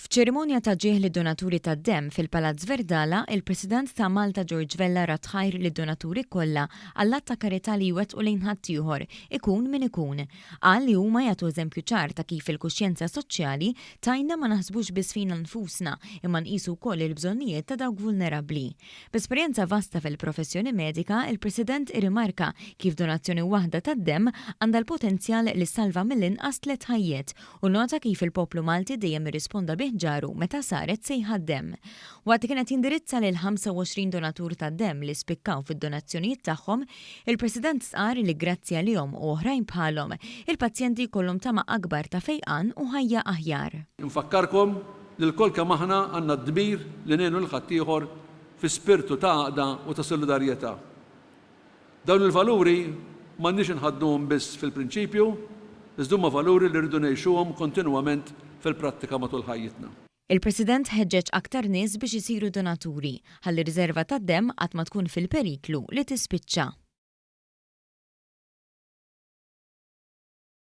F'ċerimonja ta' ġieħ lid-donaturi tad-demm fil-Palazz Verdala, il-President ta' Malta George Vella ratħajr lid-donaturi kollha għall-att ta' karità li jwettqu lejn ħadd ieħor ikun min ikun. Qal li huma jagħtu eżempju ċar ta' kif il-kuxjenza soċjali tajna ma naħsbux biss fina nfusna imma nqisu wkoll il-bżonnijiet ta' dawk vulnerabbli. B'esperjenza vasta fil-professjoni medika, il-President irrimarka kif donazzjoni waħda tad-demm għandha l-potenzjal li salva mill-inqas 3 ħajjiet u nota kif il-poplu Malti dejjem irrisponda ġaru meta saret sejħa d-demm. Waqt kienet jindirizza lil 25 donatur ta' demm li spikkaw fid-donazzjonijiet tagħhom, il-President sqar li grazzi għalihom u oħrajn bħalhom il-pazjenti jkollhom tama akbar ta' fejqan u ħajja aħjar. Nfakkarkom li l-kol kemm aħna għandna d-dbir li ngħinu l-ħadd ieħor fi spirtu ta' għaqda u ta' solidarjetà. Dawn il-valuri m'għandniex inħadduhom biss fil-prinċipju, iżda huma valuri li rridu ngħixuhom kontinwament fil-prattika matul ħajjitna. Il-President ħeġġeġ aktar nies biex isiru donaturi ħalli riserva tad-demm qatt ma tkun fil-periklu li tispiċċa.